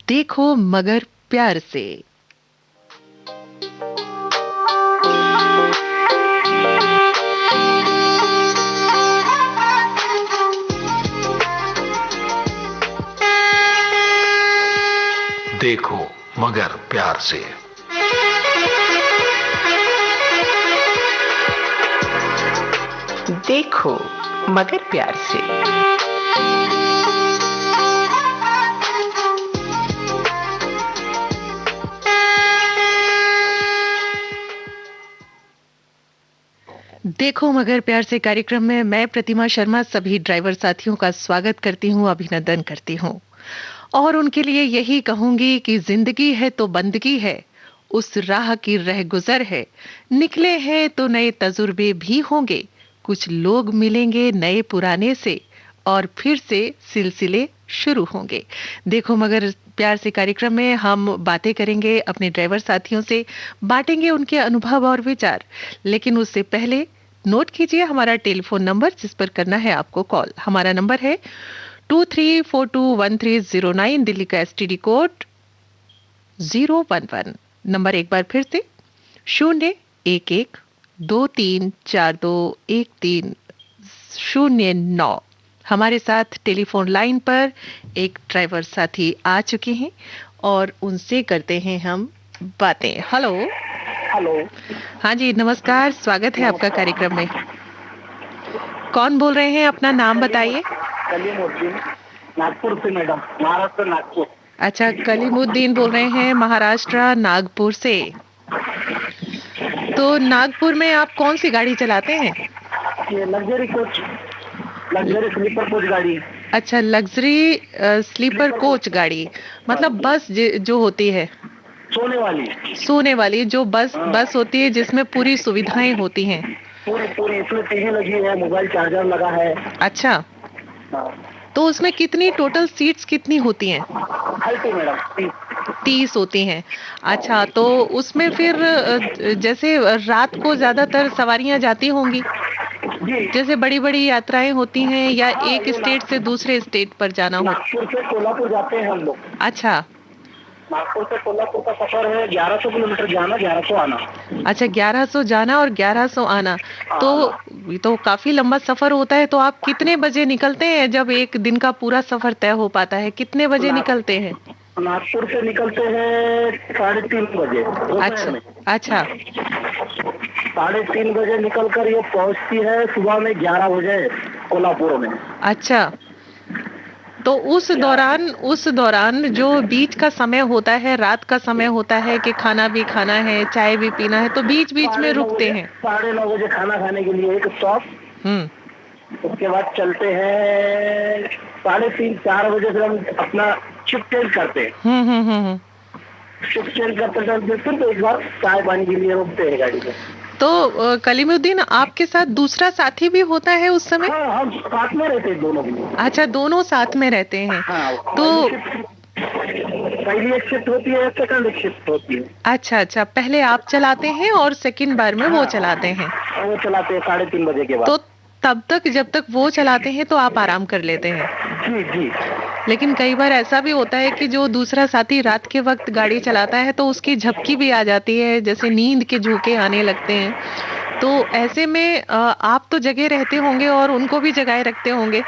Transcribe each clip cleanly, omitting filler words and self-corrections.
देखो मगर प्यार से। देखो मगर प्यार से। देखो मगर प्यार से। देखो मगर प्यार से कार्यक्रम में मैं प्रतिमा शर्मा सभी ड्राइवर साथियों का स्वागत करती हूँ, अभिनंदन करती हूँ और उनके लिए यही कहूंगी कि जिंदगी है तो बंदगी है, उस राह की रह गुजर है, निकले हैं तो नए तजुर्बे भी होंगे, कुछ लोग मिलेंगे नए पुराने से और फिर से सिलसिले शुरू होंगे। देखो मगर प्यार से कार्यक्रम में हम बातें करेंगे अपने ड्राइवर साथियों से, बांटेंगे उनके अनुभव और विचार, लेकिन उससे पहले नोट कीजिए हमारा टेलीफोन नंबर जिस पर करना है आपको कॉल। हमारा नंबर है 23421309, दिल्ली का एसटीडी कोड 011। नंबर एक बार फिर से 011234213009। हमारे साथ टेलीफोन लाइन पर एक ड्राइवर साथी आ चुके हैं और उनसे करते हैं हम बातें। हेलो। हेलो। हाँ जी, नमस्कार, स्वागत है आपका कार्यक्रम में। कौन बोल रहे हैं, अपना नाम बताइए। कलीमुद्दीन, नागपुर से मैडम, महाराष्ट्र नागपुर। अच्छा, कलीमुद्दीन बोल रहे हैं महाराष्ट्र नागपुर से। तो नागपुर में आप कौन सी गाड़ी चलाते हैं? ये luxury coach, luxury sleeper coach गाड़ी। अच्छा, लग्जरी स्लीपर कोच गाड़ी, मतलब बस जो होती है सोने वाली जो बस होती है जिसमें पूरी सुविधाएं होती हैं। पूरी इसमें टीवी लगी है, मोबाइल चार्जर लगा है। अच्छा, हाँ। तो उसमें कितनी टोटल सीट्स कितनी होती हैं? 30 मैडम, 30 होती हैं। अच्छा, तो उसमें फिर जैसे रात को ज्यादातर सवारियां जाती होंगी, जैसे बड़ी बड़ी यात्राएं होती हैं या एक स्टेट से दूसरे स्टेट पर जाना हो? नागपुर से कोल्हापुर जाते हैं हम लोग। अच्छा, नागपुर से कोल्हापुर का सफर है 1100 किलोमीटर जाना, 1100 आना। अच्छा, 1100 जाना और 1100 आना, तो ये तो काफी लंबा सफर होता है। तो आप कितने बजे निकलते हैं जब एक दिन का पूरा सफर तय हो पाता है? कितने बजे निकलते हैं? नागपुर से निकलते हैं 3:30 बजे। अच्छा अच्छा, 3:30 बजे निकल कर ये पहुंचती है सुबह में 11 बजे कोल्हापुर में। अच्छा, तो उस दौरान जो बीच का समय होता है, रात का समय होता है कि खाना भी खाना है, चाय भी पीना है, तो बीच बीच में रुकते हैं? 9:30 बजे खाना खाने के लिए एक स्टॉप। उसके बाद चलते हैं 3:30-4 बजे से हम अपना शिफ्ट चेंज करते हैं। शिफ्ट चेंज करते फिर तो एक बार चाय पानी के लिए रुकते हैं गाड़ी को। तो कलीमुद्दीन, आपके साथ दूसरा साथी भी होता है उस समय? हाँ, हम साथ में रहते हैं दोनों भी। अच्छा, दोनों साथ में रहते हैं। हाँ, तो पहली एक शिफ्ट होती है, सेकंड एक शिफ्ट होती है। अच्छा, पहले आप चलाते हैं और सेकंड बार में वो चलाते हैं? वो चलाते हैं 3:30 बजे के बाद। तो तब तक जब तक वो चलाते हैं तो आप आराम कर लेते हैं? जी जी। लेकिन कई बार ऐसा भी होता है कि जो दूसरा साथी रात के वक्त गाड़ी चलाता है तो उसकी झपकी भी आ जाती है, जैसे नींद के झोंके आने लगते हैं। तो ऐसे में आप तो जगे रहते होंगे और उनको भी जगाए रखते होंगे?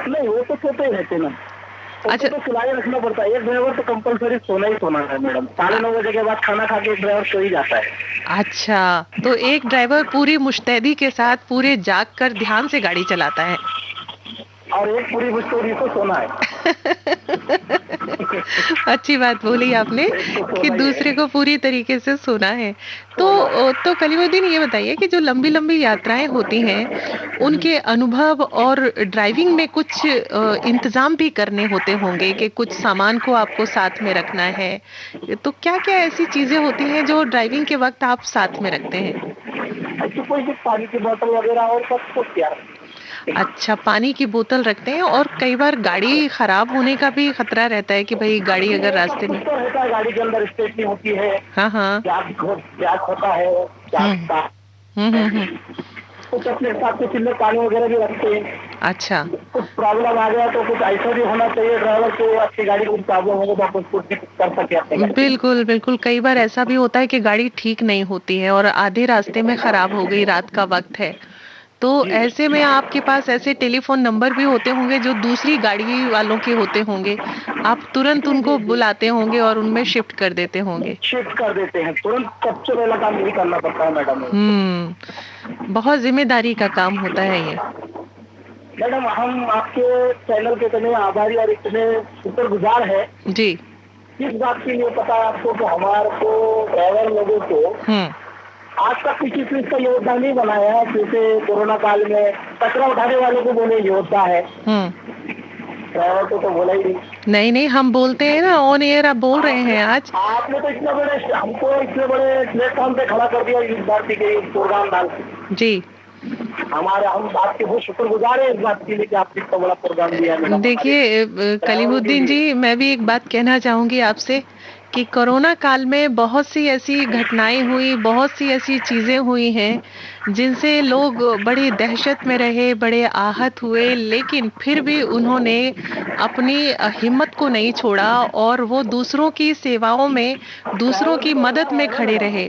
नहीं, वो तो सोते ही रहते ना। अच्छा, तो सुलाए रखना पड़ता है। एक ड्राइवर तो कंपलसरी सोना ही सोना है मैडम। 9:30 बजे के बाद खाना खा के एक ड्राइवर सो ही जाता है। अच्छा, तो एक ड्राइवर पूरी मुस्तैदी के साथ पूरे जाग कर ध्यान से गाड़ी चलाता है और एक पूरी मुस्तैदी को सोना है। अच्छी बात बोली आपने कि दूसरे को पूरी तरीके से सोना है। तो कलीमुद्दीन, ये बताइए कि जो लंबी लंबी यात्राएं होती हैं उनके अनुभव और ड्राइविंग में कुछ इंतजाम भी करने होते होंगे कि कुछ सामान को आपको साथ में रखना है, तो क्या क्या ऐसी चीजें होती हैं जो ड्राइविंग के वक्त आप साथ में रखते हैं? पानी की बोतल वगैरह और सब कुछ यार। अच्छा, पानी की बोतल रखते हैं। और कई बार गाड़ी खराब होने का भी खतरा रहता है कि भाई गाड़ी अगर रास्ते में तो रहता है, गाड़ी के अंदर स्टेपनी होती है। हाँ हाँ, जैक होता है। कुछ अपने साथ कुछ इनमें पानी वगैरह भी रखते हैं। अच्छा, कुछ प्रॉब्लम आ गया तो कुछ ऐसा भी होना चाहिए ड्राइवर को, अच्छी गाड़ी को प्रॉब्लम होगा तो आप उसको ठीक कर सके अपनी गाड़ी। बिल्कुल बिल्कुल, कई बार ऐसा भी होता है कि गाड़ी ठीक नहीं होती है और आधे रास्ते में खराब हो गई, रात का वक्त है, तो जी ऐसे में आपके पास ऐसे टेलीफोन नंबर भी होते होंगे जो दूसरी गाड़ी वालों के होते होंगे, आप तुरंत जी उनको जी जी, बुलाते होंगे और उनमें शिफ्ट कर देते होंगे। शिफ्ट कर देते हैं तुरंत, सबसे पहला काम यही करना पड़ता है मैडम। बहुत जिम्मेदारी का काम होता है ये। मैडम हम आपके चैनल के इतने आभारी और इतने शुक्रगुजार है जी। इस बात के लिए, पता है आपको कि हमारे को ड्राइवर लोगों को आज तक किसी चीज का योद्धा नहीं बनाया है। जैसे कोरोना काल में कचरा उठाने वालों को बोले योद्धा है, ड्राइवर को तो बोला ही नहीं। नहीं नहीं, हम बोलते हैं ना, ऑन एयर आप बोल रहे हैं आज। आपने तो इतने बड़े हमको इतने बड़े प्लेटफॉर्म पे खड़ा कर दिया इस बात के प्रोग्राम डाल के। जी। हम आपके बहुत शुक्रगुजार है इस बात के लिए कि आपने इतना बड़ा प्रोग्राम दिया है। देखिए कलीमुद्दीन जी, मैं भी एक बात कहना चाहूंगी आपसे कि कोरोना काल में बहुत सी ऐसी घटनाएं हुई, बहुत सी ऐसी चीजें हुई हैं जिनसे लोग बड़ी दहशत में रहे, बड़े आहत हुए, लेकिन फिर भी उन्होंने अपनी हिम्मत को नहीं छोड़ा और वो दूसरों की सेवाओं में, दूसरों की मदद में खड़े रहे।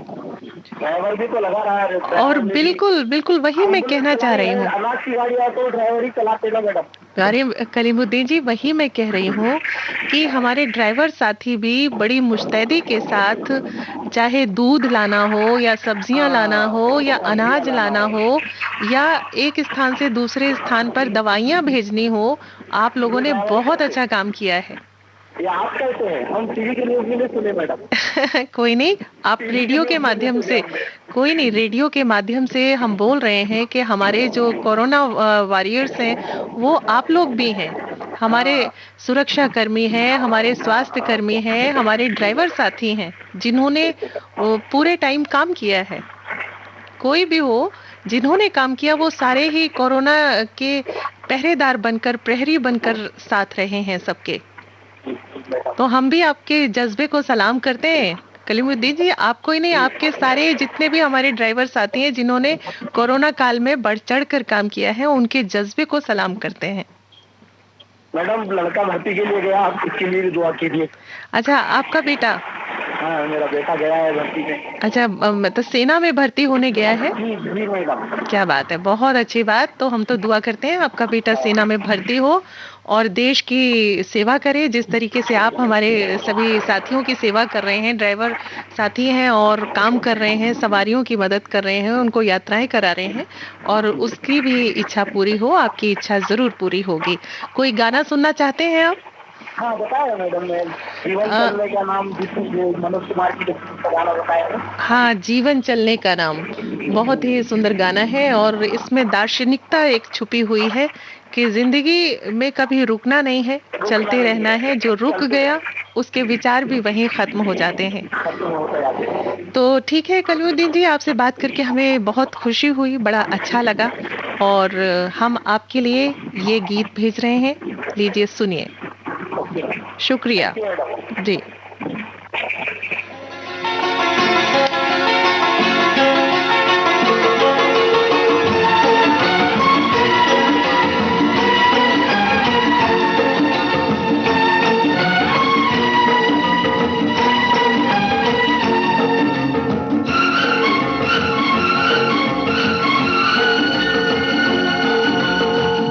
ड्राइवर भी तो लगा रहा है और बिल्कुल बिल्कुल वही मैं कहना चाह रही हूँ। अनाज की गाड़ी आए तो ड्राइवर ही चलाते ना मैडम। अरे कलीमुद्दीन जी, वही मैं कह रही हूँ कि हमारे ड्राइवर साथी भी बड़ी मुस्तैदी के साथ, चाहे दूध लाना हो या सब्जियां लाना हो या अनाज लाना हो या एक स्थान से दूसरे स्थान पर दवाइयां भेजनी हो, आप लोगों ने बहुत अच्छा काम किया है। ये आप कहते हैं, हम टीवी के न्यूज़ में नहीं सुने मैडम। कोई नहीं, आप रेडियो के माध्यम से, कोई नहीं, रेडियो के माध्यम से हम बोल रहे हैं कि हमारे जो कोरोना वॉरियर्स हैं वो आप लोग भी हैं, हमारे सुरक्षा कर्मी हैं, हमारे स्वास्थ्य कर्मी हैं, हमारे ड्राइवर साथी हैं जिन्होंने पूरे टाइम काम किया है। कोई भी हो, जिन्होंने काम किया वो सारे ही कोरोना के पहरेदार बनकर, प्रहरी बनकर साथ रहे हैं सबके। तो हम भी आपके जज्बे को सलाम करते हैं कलीमुद्दीन जी, आपको ही नहीं, आपके सारे जितने भी हमारे ड्राइवर साथी हैं जिन्होंने कोरोना काल में बढ़ चढ़ कर काम किया है, उनके जज्बे को सलाम करते हैं। मैडम लड़का भर्ती के लिए गया, आप इसके लिए भी दुआ कीजिए। अच्छा, आपका बेटा? हाँ, मेरा बेटा गया है भर्ती में। अच्छा, मतलब सेना में भर्ती होने गया है? जी मैडम। क्या बात है, बहुत अच्छी बात। तो हम तो दुआ करते हैं आपका बेटा सेना में भर्ती हो और देश की सेवा करे, जिस तरीके से आप हमारे सभी साथियों की सेवा कर रहे हैं, ड्राइवर साथी हैं और काम कर रहे हैं, सवारियों की मदद कर रहे हैं, उनको यात्राएं करा रहे हैं, और उसकी भी इच्छा पूरी हो, आपकी इच्छा जरूर पूरी होगी। कोई गाना सुनना चाहते हैं आप? हाँ बताया मैडम, मैं जीवन चलने का नाम, मनोज कुमार की गाना बताया। हाँ, जीवन चलने का नाम बहुत ही सुंदर गाना है और इसमें दार्शनिकता एक छुपी हुई है कि जिंदगी में कभी रुकना नहीं है, चलते रहना है। जो रुक गया उसके विचार भी वहीं खत्म हो जाते हैं। तो ठीक है कलीमुद्दीन जी, आपसे बात करके हमें बहुत खुशी हुई, बड़ा अच्छा लगा, और हम आपके लिए ये गीत भेज रहे हैं, लीजिए सुनिए। शुक्रिया जी।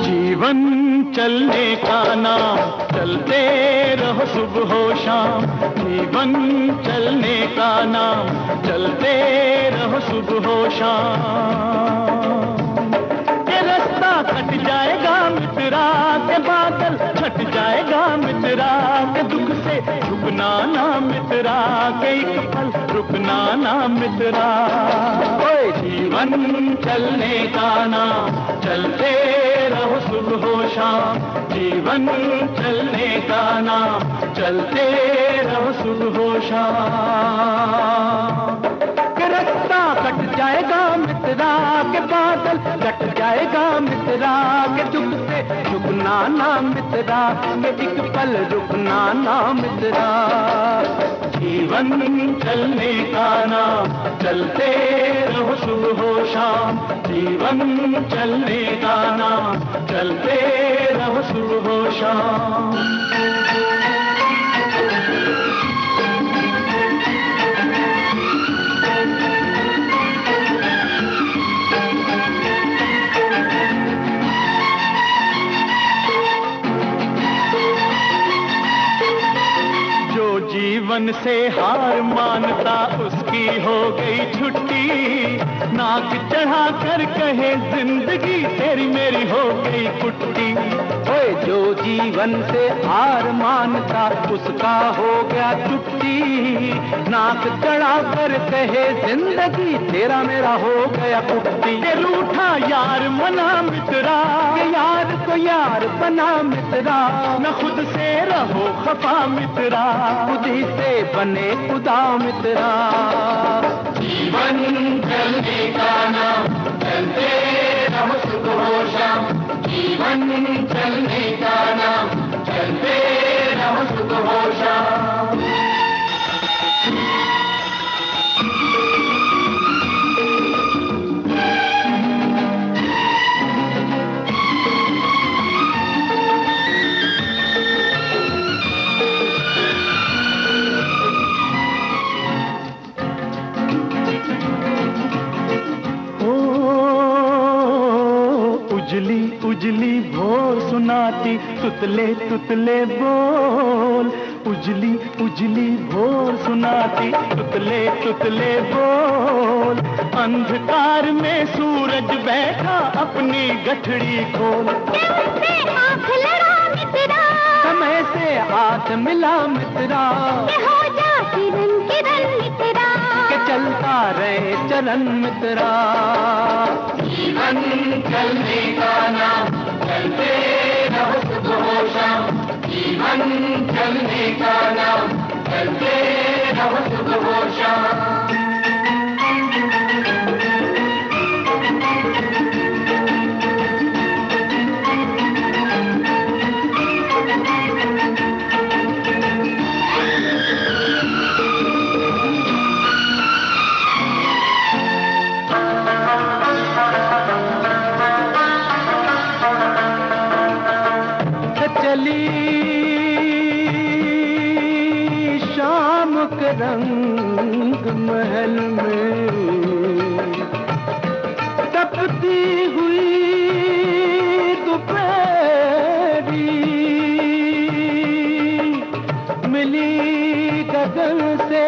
जीवन चलने का नाम, चलते रहो सुबह हो शाम। जीवन चलने का नाम, चलते रहो सुबह हो शाम। के रास्ता कट जाएगा मित्रा, के बादल छट जाएगा मित्रा, के दुख से रुकना ना मित्रा, के एक पल रुकना ना मित्रा। ओए जीवन चलने का नाम, चलते रहो सुबह हो शाम। जीवन चलने का नाम, चलते रहो सुबह हो शाम। के रास्ता कट जाएगा मित्रा, के बादल कट जाएगा मित्रा, के दुख से रुकना ना मित्रा, के एक पल रुकना ना मित्रा। जीवन चलने का नाम, चलते रहो सुबह हो शाम। जीवन चलने का नाम, चलते रहो सुबह हो शाम। जीवन से हार मानता उसकी हो गई छुट्टी, नाक चढ़ा कर कहे जिंदगी तेरी मेरी हो गई कुट्टी। ओए जो जीवन से हार मानता उसका हो गया छुट्टी, नाक चढ़ा कर कहे जिंदगी तेरा मेरा हो गया कुट्टी। ये रूठा यार मना मित्रा, ये यार को यार बना मित्रा, न खुद से रहो खफा मित्रा, खुद ही से बने खुदा मित्रा। जीवन चलने का नाम, चलते रहो सुबह हो शाम। जीवन चलने का नाम, चलते रहो सुबह हो शाम। उजली उजली भोर सुनाती तुतले तुतले बोल। उजली उजली भोर सुनाती तुतले तुतले बोल। अंधकार में सूरज बैठा अपनी गठड़ी खोल। आँख लड़ा मित्रा, समय से हाथ मिला मित्रा, हो जा किरण किरण मित्रा, के चलता रहे चरण मित्रा। जीवन चलने का नाम, चलते रहो सुबह हो शाम। जीवन चलने का नाम, चलते रहो सुबह हो शाम। चली शाम के रंग महल में, तपती हुई दोपहरी, मिली गगन से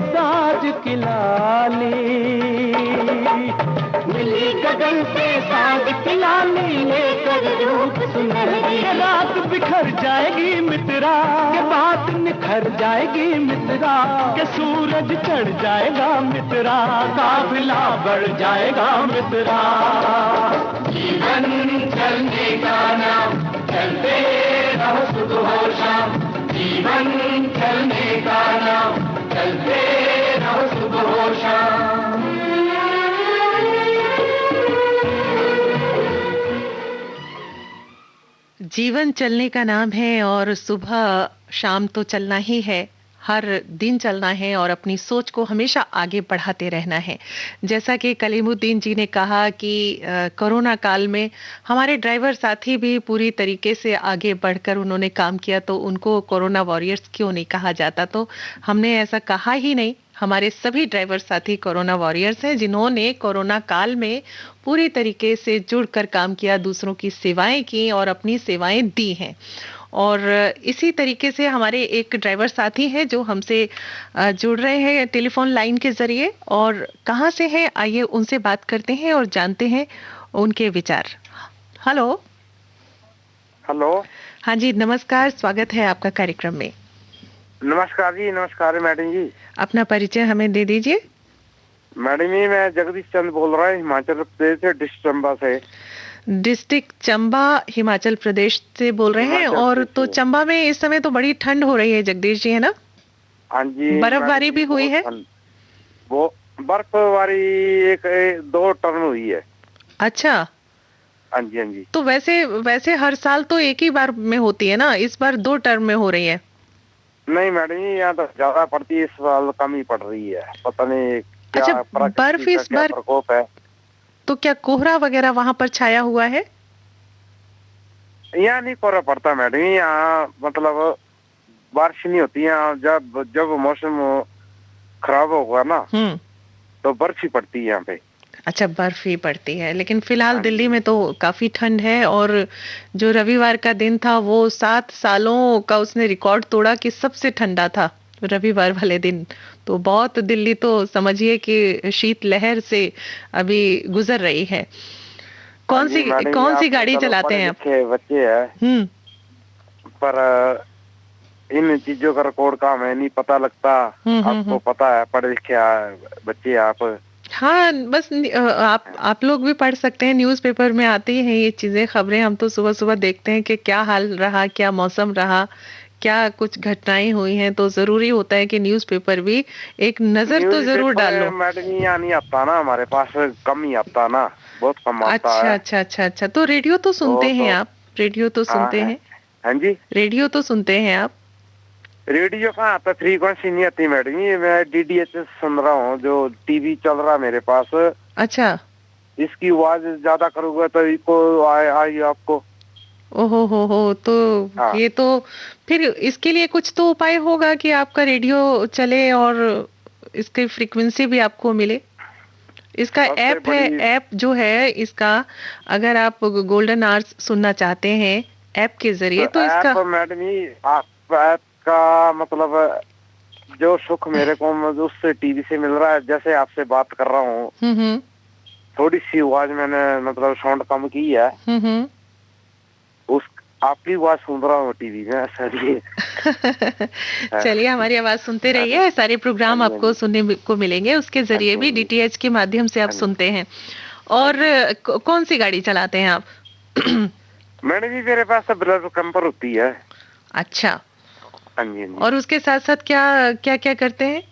साज की लाली, मिली गगन से साज की लाली, लेकर रूप सुनहरी। रात बिखर जाएगी मित्रा, के बात निखर जाएगी मित्रा, के सूरज चढ़ जाएगा मित्रा, काफिला बढ़ जाएगा मित्रा। जीवन चलने का नाम, चलते रहो सुबह हो शाम। जीवन चलने का नाम, चलते रहो सुबह हो शाम। जीवन चलने का नाम है और सुबह शाम तो चलना ही है, हर दिन चलना है और अपनी सोच को हमेशा आगे बढ़ाते रहना है। जैसा कि कलीमुद्दीन जी ने कहा कि कोरोना काल में हमारे ड्राइवर साथी भी पूरी तरीके से आगे बढ़कर उन्होंने काम किया, तो उनको कोरोना वॉरियर्स क्यों नहीं कहा जाता। तो हमने ऐसा कहा ही नहीं, हमारे सभी ड्राइवर साथी कोरोना वॉरियर्स हैं, जिन्होंने कोरोना काल में पूरी तरीके से जुड़कर काम किया, दूसरों की सेवाएं की और अपनी सेवाएं दी हैं। और इसी तरीके से हमारे एक ड्राइवर साथी हैं जो हमसे जुड़ रहे हैं टेलीफोन लाइन के जरिए, और कहाँ से हैं आइए उनसे बात करते हैं और जानते हैं उनके विचार। हेलो। हेलो। हाँ जी, नमस्कार, स्वागत है आपका कार्यक्रम में। नमस्कार जी। नमस्कार मैडम जी। अपना परिचय हमें दे दीजिए। मैडम जी, मैं जगदीश चंद बोल रहा हूँ, हिमाचल प्रदेश से, डिस्ट्रिक्ट चंबा से। डिस्ट्रिक्ट चंबा हिमाचल प्रदेश से बोल रहे हैं। और तो चंबा में इस समय तो बड़ी ठंड हो रही है जगदीश जी, है ना? हाँ जी। बर्फबारी भी हुई है? वो बर्फबारी एक दो टर्न हुई है। अच्छा। हाँ जी, हाँ जी। तो वैसे हर साल तो एक ही बार में होती है ना, इस बार 2 टर्म में हो रही है। नहीं मैडम जी, यहाँ तो ज्यादा पड़ती है, इस साल कम ही पड़ रही है, पता नहीं क्या अच्छा, बर्फ प्रकृति का इस क्या बार प्रकोप है। तो क्या कोहरा वगैरह वहां पर छाया हुआ है? यहाँ नहीं कोहरा पड़ता मैडम जी, यहाँ मतलब बारिश नहीं होती यहाँ। जब जब मौसम खराब होगा ना तो बर्फ ही पड़ती है यहाँ पे। अच्छा, बर्फ ही पड़ती है, लेकिन फिलहाल हाँ दिल्ली जी। में तो काफी ठंड है। और जो रविवार का दिन था वो 7 सालों का उसने रिकॉर्ड तोड़ा कि सबसे ठंडा था रविवार वाले दिन। तो बहुत, दिल्ली तो समझिए कि शीत लहर से अभी गुजर रही है। हाँ जी मैडम जी, कौन सी आप तो गाड़ी चलो चलाते पढ़े हैं आप? लिखे बच्चे हैं, पर इन चीजों का रिकॉर्ड का हमें नहीं पता लगता। आपको पता है, पढ़े लिखे बच्चे आप। हाँ, बस आप लोग भी पढ़ सकते हैं, न्यूज़पेपर में आती हैं ये चीजें, खबरें। हम तो सुबह सुबह देखते हैं कि क्या हाल रहा, क्या मौसम रहा, क्या कुछ घटनाएं हुई हैं। तो जरूरी होता है कि न्यूज़पेपर भी एक नजर तो जरूर डाल न्यूज़पेपर लो। मैडम जी यहाँ नहीं आता ना, हमारे पास कम ही आता ना, बहुत कम आता अच्छा है। अच्छा अच्छा अच्छा, तो रेडियो तो सुनते हैं तो आप? रेडियो तो हाँ सुनते हैं? हाँ जी। रेडियो तो सुनते हैं आप? रेडियो कहाँ आता, फ्रीक्वेंसी नहीं आती मैडम जी। मैं डीडीएच सुन रहा हूँ, जो टीवी चल रहा है मेरे पास। अच्छा। इसकी आवाज ज्यादा करूंगा तो इको आई आपको। ओहो, तो हाँ। ये तो फिर इसके लिए कुछ तो उपाय होगा कि आपका रेडियो चले और इसकी फ्रीक्वेंसी भी आपको मिले। इसका सबसे ऐप है, बड़ी ऐप जो है इसका, अगर आप गोल्डन आवर्स सुनना चाहते हैं ऐप के तो जरिए तो ऐप इसका। मैडम जी, आप ऐप का मतलब जो सुख मेरे को उससे टीवी से मिल रहा है, जैसे आपसे बात कर रहा हूँ, हम्म। थोड़ी सी आवाज मैंने मतलब साउंड कम की है, हम्म। उस आपकी आवाज सुन रहा हूँ टीवी में, सर। चलिए, हमारी आवाज सुनते रहिए, सारे हाँ प्रोग्राम जी हाँ आपको जी सुनने को मिलेंगे, उसके हाँ जरिए जी भी डीटीएच के माध्यम से आप हाँ जी सुनते हैं। हाँ और जी। कौन सी गाड़ी चलाते हैं आप? मैडम जी मेरे पास तो ब्लड कंपर होती है। अच्छा। हाँ जी हाँ जी। और उसके साथ साथ क्या क्या क्या करते हैं?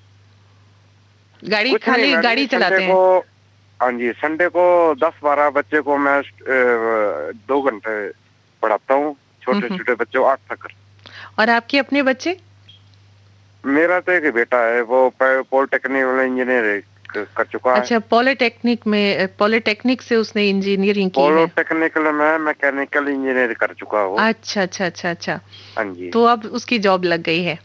गाड़ी, कुछ नहीं खाली मैडम जी, गाड़ी संडे चलाते को, हैं? हाँ जी, संडे को 10-12 बच्चे को मैं 2 घंटे पढ़ाता हूँ, छोटे हम्म। छोटे बच्चों 8 तक। और आपके अपने बच्चे? मेरा तो एक बेटा है, वो पॉलिटेक्निक में इंजीनियर कर चुका है। अच्छा, पॉलिटेक्निक से उसने इंजीनियरिंग की है? पॉलिटेक्निकल में मैकेनिकल इंजीनियर कर चुका हो। अच्छा अच्छा अच्छा अच्छा। हाँ जी। तो अब उसकी जॉब लग गई है?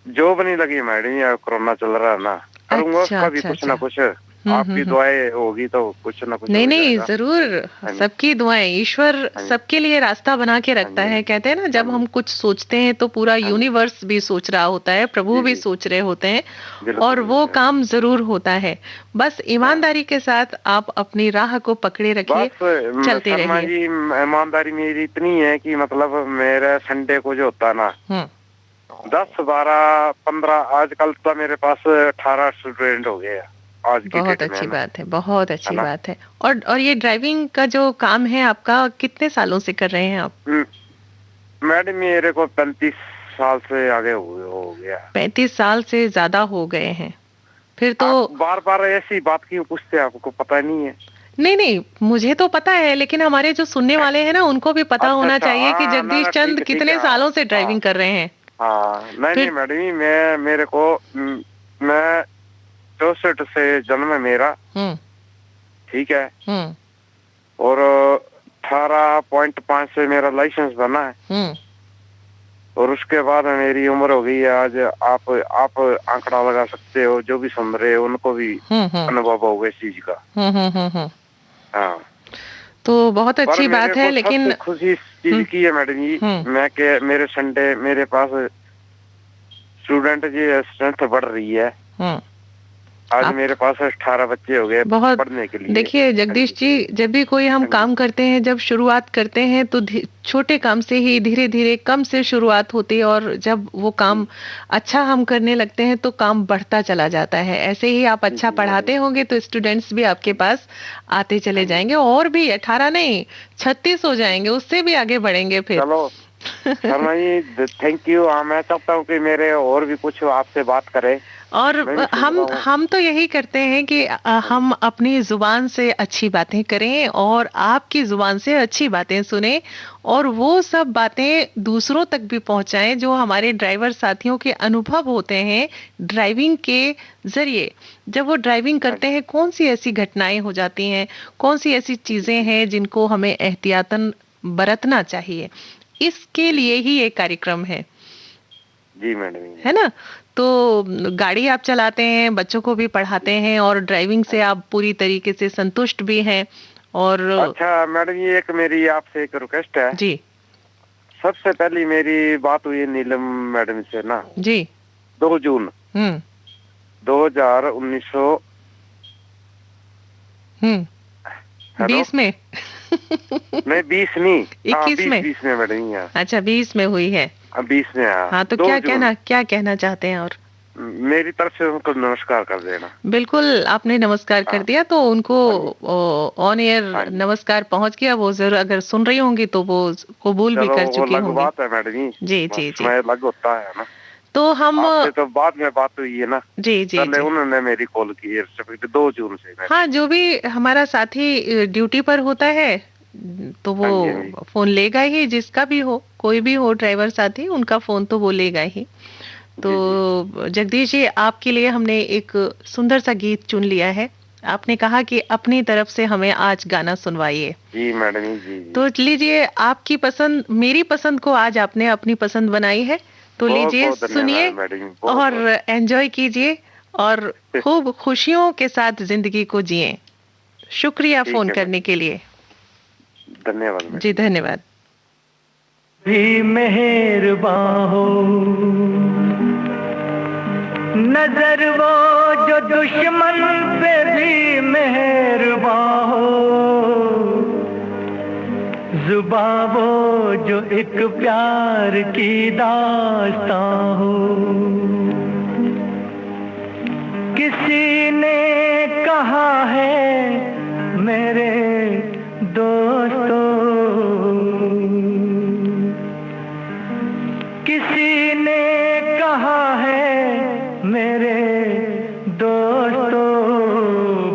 जॉब नहीं लगी मैडम, यार कोरोना चल रहा है ना, करूंगा अच्छा उसका भी अच्छा कुछ अच्छा। ना कुछ। आपकी हम्म। दुआएं होगी तो कुछ ना कुछ नहीं हो नहीं, जाएगा। जरूर। हाँ जी सबकी दुआएं, ईश्वर हाँ जी सबके लिए रास्ता बना के हाँ रखता जी है। कहते हैं ना, हाँ जब जी हम कुछ सोचते हैं तो पूरा हाँ जी। यूनिवर्स भी सोच रहा होता है, प्रभु जी भी जी, सोच रहे होते हैं। और बिल्कुल वो बिल्कुल। काम जरूर होता है। बस हाँ, ईमानदारी के साथ आप अपनी राह को पकड़े रखिए, बस चलते शर्मा रहिए। जी, ईमानदारी मेरी इतनी है कि मतलब मेरे संडे को जो होता है ना, हम्म। 10, 12, 15, आजकल तो मेरे पास 18 स्टूडेंट हो गए हैं आज की बहुत डेट में, है अच्छी ना। बात है, बहुत है अच्छी ना। बात है। और ये ड्राइविंग का जो काम है आपका, कितने सालों से कर रहे हैं आप? मैडम मेरे को 35 साल से आगे हो गया। 35 साल से ज्यादा हो गए हैं फिर तो। आप बार बार ऐसी बात क्यों पूछते हैं, आपको पता नहीं है? नहीं नहीं, मुझे तो पता है, लेकिन हमारे जो सुनने वाले हैं ना, उनको भी पता अच्छा होना अच्छा, चाहिए कि हाँ ना जगदीश ना, चंद ठीक है कितने हाँ सालों से हाँ ड्राइविंग कर रहे हैं। हाँ। नहीं नहीं फिर। मैडम जी, मेरे को मैं 64 से जन्म है मेरा। हम्म। ठीक है। हम्म। और 18.5 से मेरा लाइसेंस बना है। हम्म। और उसके बाद मेरी उम्र हो गई है आज, आप आंकड़ा लगा सकते हो, जो भी सुन रहे हो उनको भी हम्म। अनुभव होगा इस चीज का। हम्म। हाँ। तो बहुत पर अच्छी मेरे बात है, को लेकिन। सबसे खुशी इस चीज की है मैडम जी, हम्म। मैं के मेरे संडे मेरे पास स्टूडेंट जी स्ट्रेंथ बढ़ रही है। हम्म। आज आप मेरे पास 18 बच्चे हो गए बहुत। पढ़ने के लिए। देखिए हाँ जगदीश जी जी, जब भी कोई हम हाँ जी काम करते हैं, जब शुरुआत करते हैं तो छोटे काम से ही धीरे धीरे कम से शुरुआत होती है, और जब वो जी काम अच्छा हम करने लगते हैं तो काम बढ़ता चला जाता है। ऐसे ही आप जी अच्छा जी मैडम। पढ़ाते होंगे तो स्टूडेंट्स भी आपके हाँ जी पास आते चले हाँ जी। जाएंगे, और भी 18 नहीं, 36 हो जाएंगे, उससे भी आगे बढ़ेंगे फिर। चलो शर्मा जी थैंक यू। मैं चाहता हूँ कि मेरे और भी कुछ आपसे बात करें। और हम तो यही करते हैं कि हम अपनी जुबान से अच्छी बातें करें और आपकी जुबान से अच्छी बातें सुने और वो सब बातें दूसरों तक भी पहुंचाएं जो हमारे ड्राइवर साथियों के अनुभव होते हैं ड्राइविंग के जरिए। जब वो ड्राइविंग करते हैं कौन सी ऐसी घटनाएं हो जाती हैं, कौन सी ऐसी चीजें हैं जिनको हमें एहतियातन बरतना चाहिए, इसके लिए ही ये कार्यक्रम है। जी मैडम, है ना? तो गाड़ी आप चलाते हैं, बच्चों को भी पढ़ाते हैं और ड्राइविंग से आप पूरी तरीके से संतुष्ट भी हैं। और अच्छा मैडम, ये एक मेरी आपसे एक रिक्वेस्ट है जी। सबसे पहली मेरी बात हुई नीलम मैडम से ना जी 2 जून 2019 20 में नहीं 20 नहीं 21 में 20 में मैडम। अच्छा 20 में हुई है। 20 में। हाँ तो क्या कहना चाहते हैं? और मेरी तरफ से उनको नमस्कार कर देना। बिल्कुल, आपने नमस्कार कर दिया तो उनको ऑन एयर नमस्कार पहुंच गया। वो जरूर अगर सुन रही होंगी तो वो कबूल भी कर चुकी होंगी। बात है मैडम जी जी अलग होता है ना। तो हम तो बाद में बात हुई है ना। जी जी जी उन्होंने मेरी कॉल की 2 जून से। हाँ, जो भी हमारा साथी ड्यूटी पर होता है तो वो फोन लेगा ही, जिसका भी हो, कोई भी हो ड्राइवर साथी, उनका फोन तो वो लेगा ही। तो जगदीश जी, आपके लिए हमने एक सुंदर सा गीत चुन लिया है। आपने कहा कि अपनी तरफ से हमें आज गाना सुनवाइए। जी मैडम जी। तो लीजिए, आपकी पसंद, मेरी पसंद को आज आपने अपनी पसंद बनाई है, तो लीजिए सुनिए और एंजॉय कीजिए और खूब खुशियों के साथ जिंदगी को जिए। शुक्रिया फोन करने के लिए। धन्यवाद जी धन्यवाद। भी मेहरबान हो नजर वो जो दुश्मन पे भी मेहरबान हो, जुबां वो जो एक प्यार की दास्तां हो। किसी ने कहा है मेरे दोस्तों, किसी ने कहा है मेरे दोस्तों,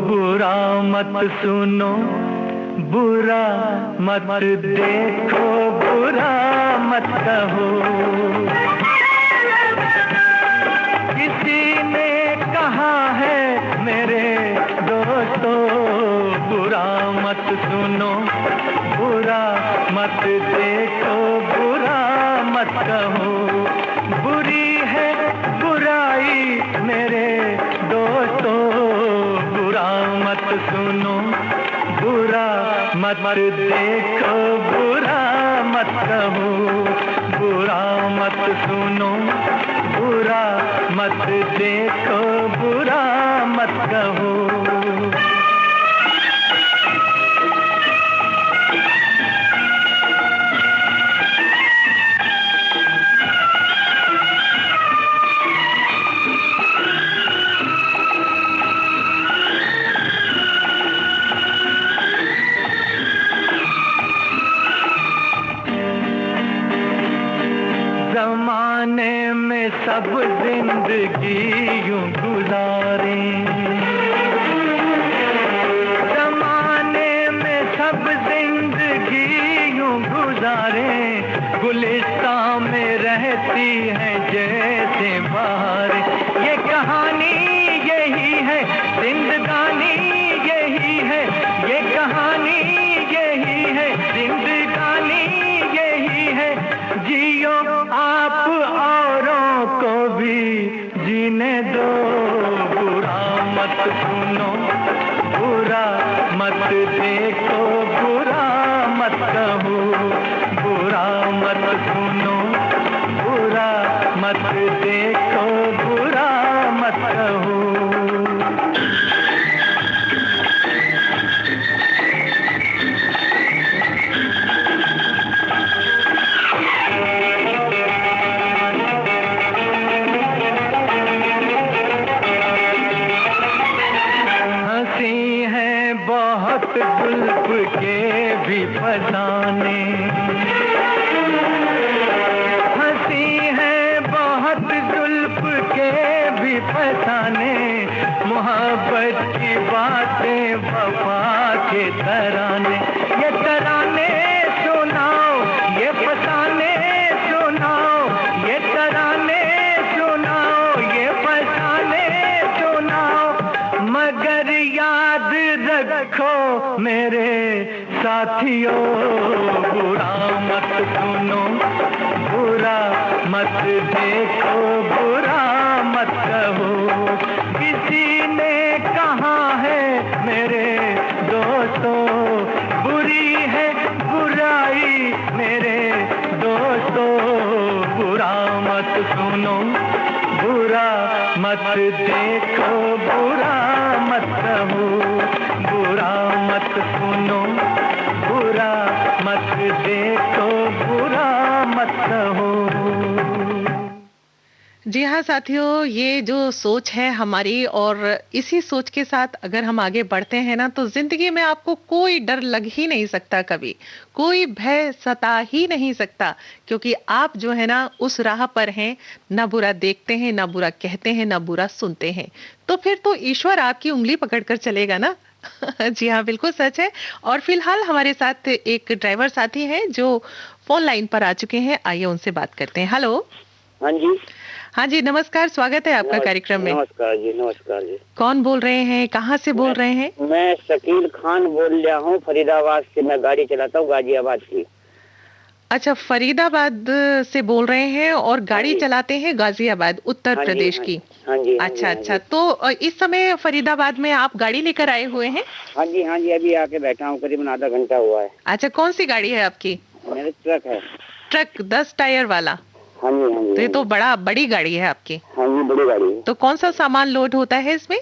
बुरा मत सुनो, बुरा मत देखो, बुरा मत कहो। किसी ने कहा है मेरे दोस्तों, बुरा मत सुनो, बुरा मत देखो, बुरा मत कहो। बुरी है बुराई मेरे दोस्तों, बुरा मत सुनो, बुरा मत देखो, बुरा मत कहो। बुरा मत सुनो, बुरा मत देखो, बुरा मत कहो। ज़माने में सब जिंदगी यूं गुजारे, ज़माने में सब जिंदगी यूं गुजारे, गुलिस्तां में रहती है जैसे बहार। ये कहानी यही है, जिंदगानी यही है, ये कहानी यही है, जिंदगानी यही है। जियो आप औरों को भी जीने दो, बुरा मत सुनो, बुरा मत देखो, बुरा मत कहो। बुरा मत सुनो, बुरा मत देखो, बुरा मत कहो। जुल्फ के भी फसाने, फसाने, मोहब्बत की बातें वफा के तराने, ये तराने सुनाओ, ये फसाने सुनाओ, ये तराने सुनाओ, ये फसाने सुनाओ, मगर याद रखो मेरे साथियों, बुरा मत सुनो, बुरा मत देखो, बुरा मत कहो, किसी ने कहा है मेरे दोस्तों, बुरी है बुराई मेरे दोस्तों, बुरा मत सुनो, बुरा मत देखो, बुरा मत कहो, बुरा मत सुनो, बुरा मत देखो, बुरा मत कहो। जी हाँ साथियों, ये जो सोच है हमारी, और इसी सोच के साथ अगर हम आगे बढ़ते हैं ना, तो जिंदगी में आपको कोई डर लग ही नहीं सकता, कभी कोई भय सता ही नहीं सकता, क्योंकि आप जो है ना उस राह पर हैं, ना बुरा देखते हैं, ना बुरा कहते हैं, ना बुरा सुनते हैं, तो फिर तो ईश्वर आपकी उंगली पकड़कर चलेगा ना। जी हाँ, बिल्कुल सच है। और फिलहाल हमारे साथ एक ड्राइवर साथी हैं जो फोन लाइन पर आ चुके हैं, आइए उनसे बात करते हैं। हेलो। हाँ जी। हाँ जी, नमस्कार, स्वागत है आपका कार्यक्रम में। नमस्कार जी, नमस्कार जी। कौन बोल रहे हैं, कहाँ से बोल रहे हैं? मैं शकील खान बोल रहा हूँ, फरीदाबाद से। मैं गाड़ी चलाता हूँ, गाजियाबाद की। अच्छा, फरीदाबाद से बोल रहे हैं और गाड़ी चलाते हैं गाजियाबाद, उत्तर प्रदेश की। हाँ जी। अच्छा अच्छा, तो इस समय फरीदाबाद में आप गाड़ी लेकर आए हुए हैं? हाँ जी, अभी आके बैठा हूँ, करीबन आधा घंटा हुआ है। अच्छा, कौन सी गाड़ी है आपकी? मेरे ट्रक है। ट्रक 10 टायर वाला? हाँ जी। तो ये तो बड़ी गाड़ी है आपकी। हाँ जी, बड़ी गाड़ी है। तो कौन सा सामान लोड होता है इसमें?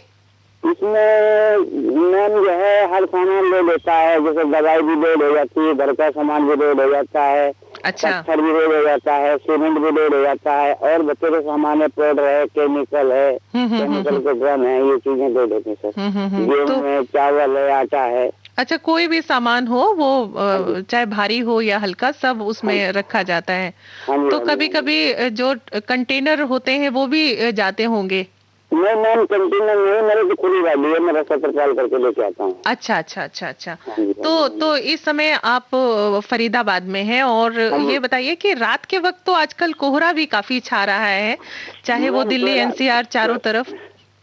इसमें मैम जो है हर सामान लोड होता है, जैसे दवाई भी लोड हो जाती है, घर का सामान भी लोड हो जाता है, अच्छा, पत्थर भी लोड हो जाता है, सीमेंट भी लोड हो जाता है, और बच्चों के सामान है, पाउडर है, केमिकल है, केमिकल के ड्रम है, ये चीजें लोड होती है सर। गेहूं है, चावल है, आटा है। अच्छा, कोई भी सामान हो वो चाहे भारी हो या हल्का, सब उसमें रखा जाता है। तो कभी कभी जो कंटेनर होते हैं वो भी जाते होंगे? नहीं मैम, कंटेनर नहीं, मेरे तो खुली गाड़ी है, मैं रास्ता प्रचार करके लेके आता हूँ। अच्छा अच्छा अच्छा अच्छा। तो इस समय आप फरीदाबाद में हैं, और ये बताइए कि रात के वक्त तो आजकल कोहरा भी काफी छा रहा है, चाहे वो दिल्ली एनसीआर चारों तरफ।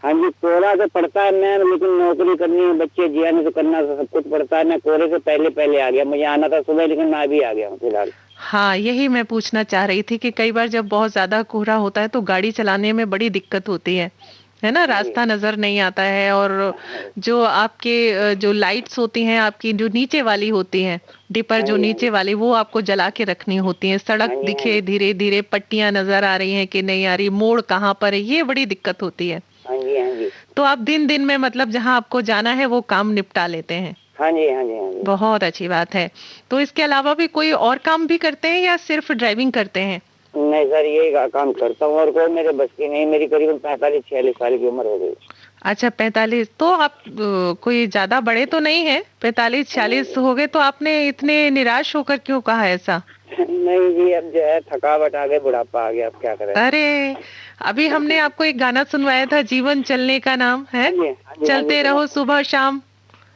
हाँ जी, कोहरा तो पड़ता है मैम, लेकिन नौकरी करनी है, बच्चे जियाने तो करना, सब कुछ पड़ता है। मैं कोहरे से पहले आ गया, मुझे आना था सुबह, लेकिन मैं अभी आ गया हूँ फिलहाल। हाँ, यही मैं पूछना चाह रही थी कि कई बार जब बहुत ज्यादा कोहरा होता है तो गाड़ी चलाने में बड़ी दिक्कत होती है ना, रास्ता नजर नहीं आता है, और जो आपके जो लाइट्स होती हैं आपकी, जो नीचे वाली होती हैं, डिपर जो नीचे वाली, वो आपको जला के रखनी होती है। सड़क दिखे धीरे धीरे, पट्टियां नजर आ रही हैं कि नहीं आ रही, मोड़ कहाँ पर है, ये बड़ी दिक्कत होती है। तो आप दिन में मतलब जहाँ आपको जाना है वो काम निपटा लेते हैं? हाँ जी। बहुत अच्छी बात है। तो इसके अलावा भी कोई और काम भी करते हैं या सिर्फ ड्राइविंग करते हैं? नहीं सर, यही काम करता हूँ, और कोई मेरे बस की नहीं। मेरी करीबन 45-46 साल की उम्र हो गई। अच्छा, 45? तो आप कोई ज्यादा बड़े तो नहीं है, 45-46 हो गए, तो आपने इतने निराश होकर क्यों कहा ऐसा? नहीं जी, अब जो है थकावट आ गई, बुढ़ापा आ गया, अब क्या करें। अरे, अभी हमने आपको एक गाना सुनवाया था, जीवन चलने का नाम है, चलते रहो सुबह शाम।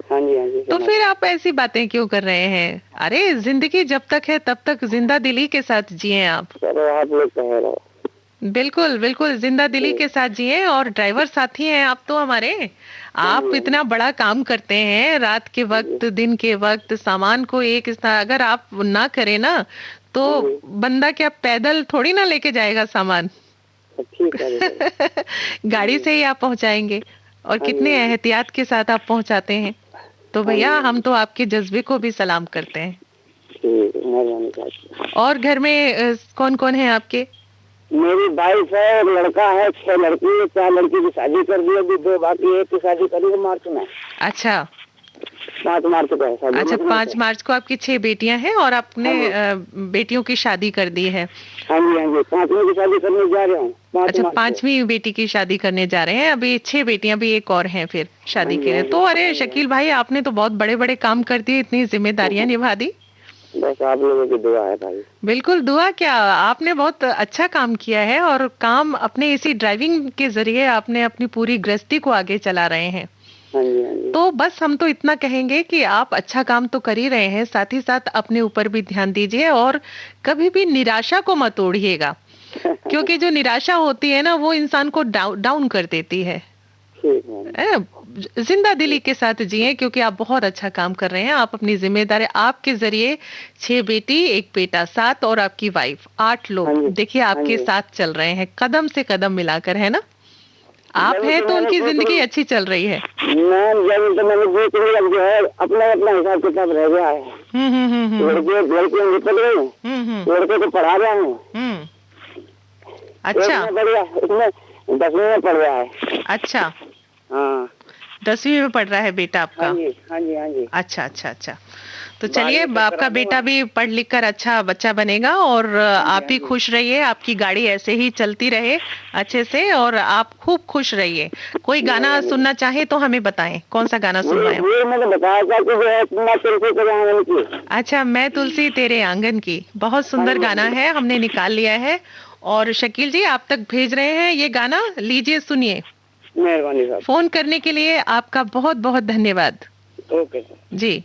हाँ जी। तो फिर आप ऐसी बातें क्यों कर रहे हैं? अरे, जिंदगी जब तक है तब तक जिंदा दिली के साथ जिए आप। चलो, आप लोग कह रहे हो। बिल्कुल बिल्कुल, जिंदा दिली के साथ जिए। और ड्राइवर साथी हैं आप तो हमारे, आप इतना बड़ा काम करते हैं, रात के वक्त, दिन के वक्त, सामान को एक अगर आप ना करें ना, तो बंदा क्या पैदल थोड़ी ना लेके जाएगा सामान। गाड़ी से ही आप पहुंचाएंगे, और कितने एहतियात के साथ आप पहुंचाते हैं। तो भैया, हम तो आपके जज्बे को भी सलाम करते हैं। और घर में कौन कौन है आपके? मेरी वाइफ है, एक लड़का है, 6 लड़की है, 4 लड़की की शादी कर दी, अभी 2 बाकी, एक की शादी करी मार्च में। अच्छा, 5 मार्च को है शादी। अच्छा, 5 मार्च को आपकी 6 बेटियां हैं और आपने बेटियों की शादी कर दी है? हाँ जी, 5वीं की शादी करने जा रहे हैं। अच्छा, 5वीं बेटी की शादी करने जा रहे हैं, अभी 6 बेटियां भी एक और हैं फिर शादी के लिए। तो अरे शकील भाई, आपने तो बहुत बड़े बड़े काम कर दिए, इतनी जिम्मेदारियां निभा दी। बस आप लोगों की दुआ है भाई। बिल्कुल, दुआ क्या, आपने बहुत अच्छा काम किया है और काम अपने इसी ड्राइविंग के जरिए आपने अपनी पूरी गृहस्थी को आगे चला रहे हैं। हाँ जी, हाँ जी। तो बस हम तो इतना कहेंगे कि आप अच्छा काम तो कर ही रहे हैं, साथ ही साथ अपने ऊपर भी ध्यान दीजिए और कभी भी निराशा को मत ओढ़िएगा, क्योंकि जो निराशा होती है ना वो इंसान को डाउन कर देती है। जिंदा दिली के साथ जिए, क्योंकि आप बहुत अच्छा काम कर रहे हैं। आप अपनी जिम्मेदारी, आपके जरिए 6 बेटी 1 बेटा 7 और आपकी वाइफ 8 लोग देखिए आपके साथ चल रहे हैं, कदम से कदम मिलाकर, है ना। आप हैं तो उनकी जिंदगी अच्छी चल रही है। तो मैंने जो है अपना अपना हिसाब किताब रह गया है। लड़के निकल गए, लड़के को पढ़ा रहा हूँ। अच्छा, बढ़िया, इसमें 10वीं में पढ़ रहा है। अच्छा, हाँ 10वीं में पढ़ रहा है बेटा आपका। हाँ जी, हाँ जी, हाँ जी। अच्छा अच्छा अच्छा, तो चलिए आपका बेटा भी पढ़ लिख कर अच्छा बच्चा बनेगा और आप भी खुश रहिए, आपकी गाड़ी ऐसे ही चलती रहे अच्छे से और आप खूब खुश रहिए। कोई गाना सुनना चाहे तो हमें बताएं, कौन सा गाना सुनवाएं? मैंने बताया था कि जो है मैं तुलसी तेरे आंगन की। अच्छा, मैं तुलसी तेरे आंगन की, बहुत सुंदर गाना है, हमने निकाल लिया है और शकील जी आप तक भेज रहे हैं ये गाना, लीजिए सुनिए। मेहरबानी साहब। फोन करने के लिए आपका बहुत बहुत धन्यवाद। ओके सर जी।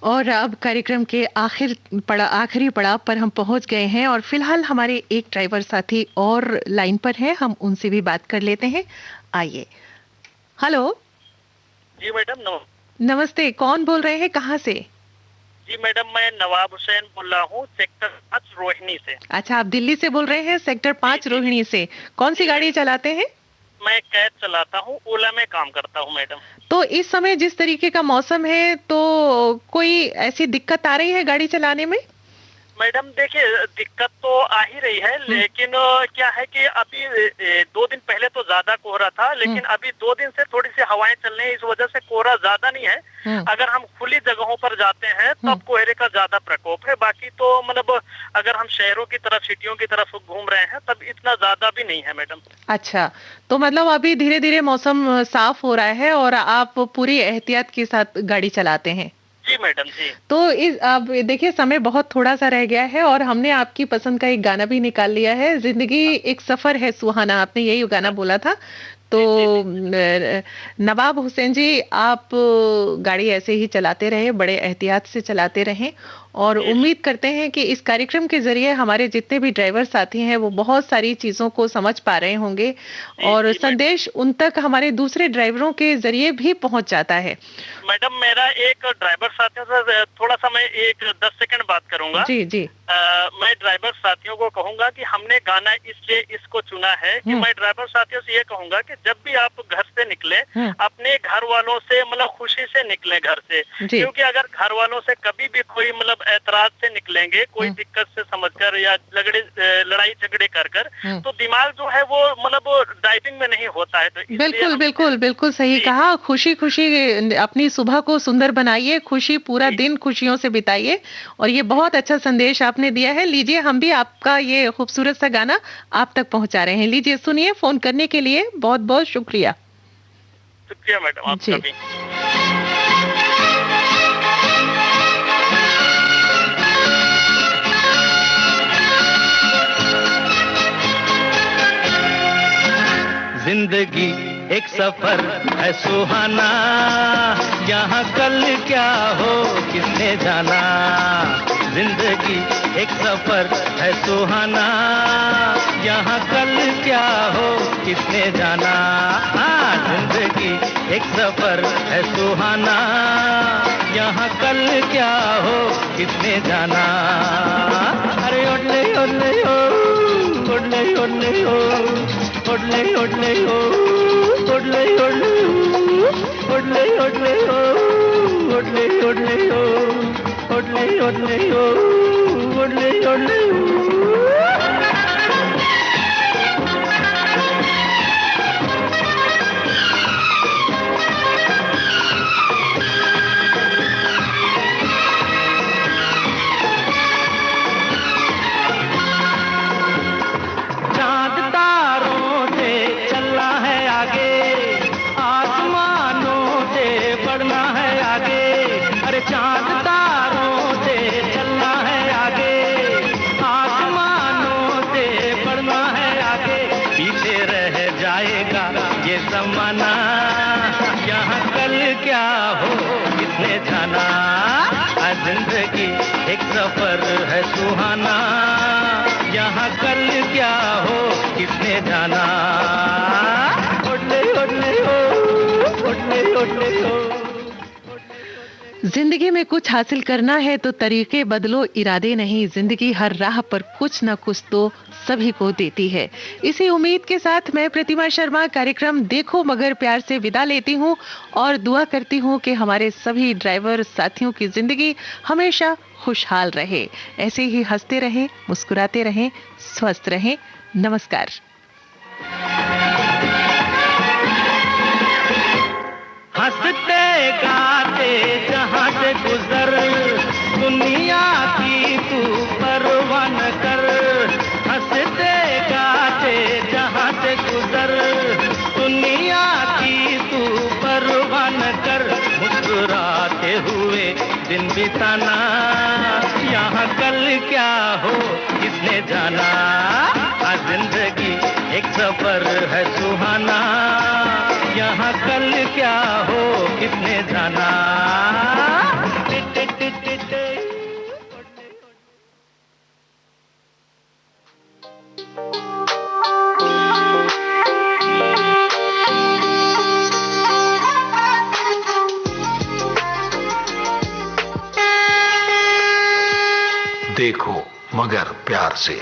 और अब कार्यक्रम के आखिरी पड़ाव पर हम पहुंच गए हैं और फिलहाल हमारे एक ड्राइवर साथी और लाइन पर हैं, हम उनसे भी बात कर लेते हैं। आइए। हेलो जी मैडम, नमस्ते, कौन बोल रहे हैं, कहाँ से? जी मैडम, मैं नवाब हुसैन बोल रहा हूँ, सेक्टर 5 रोहिणी से। अच्छा, आप दिल्ली से बोल रहे हैं, सेक्टर 5 रोहिणी से। कौन सी गाड़ी चलाते हैं? मैं कैब चलाता हूँ, ओला में काम करता हूँ मैडम। तो इस समय जिस तरीके का मौसम है तो कोई ऐसी दिक्कत आ रही है गाड़ी चलाने में? मैडम देखिए, दिक्कत तो आ ही रही है, लेकिन क्या है कि अभी 2 दिन पहले तो ज्यादा कोहरा था, लेकिन अभी 2 दिन से थोड़ी सी हवाएं चल रही है, इस वजह से कोहरा ज्यादा नहीं है। अगर हम खुली जगहों पर जाते हैं तब कोहरे का ज्यादा प्रकोप है, बाकी तो मतलब अगर हम शहरों की तरफ, सिटियों की तरफ घूम रहे हैं तब इतना ज्यादा भी नहीं है मैडम। अच्छा, तो मतलब अभी धीरे धीरे मौसम साफ हो रहा है और आप पूरी एहतियात के साथ गाड़ी चलाते हैं। जी मैडम जी। तो इस अब देखिए, समय बहुत थोड़ा सा रह गया है और हमने आपकी पसंद का एक गाना भी निकाल लिया है, जिंदगी एक सफर है सुहाना, आपने यही गाना बोला था। तो नवाब हुसैन जी, आप गाड़ी ऐसे ही चलाते रहे, बड़े एहतियात से चलाते रहें और उम्मीद करते हैं कि इस कार्यक्रम के जरिए हमारे जितने भी ड्राइवर साथी हैं वो बहुत सारी चीजों को समझ पा रहे होंगे और संदेश उन तक हमारे दूसरे ड्राइवरों के जरिए भी पहुंच जाता है। मैडम, मेरा एक ड्राइवर साथियों से थोड़ा सा मैं एक 10 सेकंड बात करूंगा। जी जी। मैं ड्राइवर साथियों को कहूंगा कि हमने गाना इसलिए इसको चुना है कि मैं ड्राइवर साथियों से ये कहूंगा कि जब भी आप घर से निकले, अपने घर वालों से मतलब खुशी से निकले घर से, क्योंकि अगर घर वालों से कभी भी कोई मतलब ऐतराज से निकलेंगे, कोई दिक्कत से समझकर या लड़ाई झगड़े कर कर, तो दिमाग जो है वो मतलब ड्राइविंग में नहीं होता है। तो बिल्कुल बिल्कुल बिल्कुल सही कहा। खुशी खुशी अपनी सुबह को सुंदर बनाइए, खुशी पूरा दिन खुशियों से बिताइए और ये बहुत अच्छा संदेश आपने दिया है। लीजिए, हम भी आपका ये खूबसूरत सा गाना आप तक पहुंचा रहे हैं। लीजिए सुनिए। फोन करने के लिए बहुत बहुत शुक्रिया। शुक्रिया मैडम आपका भी। जिंदगी एक सफर है सुहाना, यहाँ कल क्या हो किसने जाना। जिंदगी एक सफर है सुहाना, यहाँ कल क्या हो किसने जाना। जिंदगी एक सफर है सुहाना, यहाँ कल क्या हो किसने जाना। अरे ओडले ओडले हो, ओडले ओडले हो, ओडले ओडले हो, ओडले ओडले हो, ओडले ओडले हो, ओडले ओडले हो, ओडले ओडले हो, ओडले ओडले हो। चांद तारों से चलना है आगे, आसमानों से बढ़ना है आगे। पीछे रह जाएगा ये ज़माना, यहाँ कल क्या हो किसने जाना। जिंदगी एक सफर है सुहाना, यहाँ कल क्या हो किसने जाना। ओडले ओडले हो, ओडले ओडले हो। जिंदगी में कुछ हासिल करना है तो तरीके बदलो, इरादे नहीं। जिंदगी हर राह पर कुछ न कुछ तो सभी को देती है। इसी उम्मीद के साथ मैं प्रतिमा शर्मा कार्यक्रम देखो मगर प्यार से विदा लेती हूँ और दुआ करती हूँ कि हमारे सभी ड्राइवर साथियों की जिंदगी हमेशा खुशहाल रहे, ऐसे ही हंसते रहें, मुस्कुराते रहें, स्वस्थ रहें। नमस्कार। हंसते गाते जहाँ से गुजर, दुनिया की तू परवाह न कर। हंसते गाते जहाँ से गुजर, दुनिया की तू परवाह न कर। मुस्कुराते हुए दिन बिताना, यहाँ कल क्या हो किसने जाना। जिंदगी एक सफर है सुहाना, यहाँ कल क्या हो किसने जाना। देखो मगर प्यार से।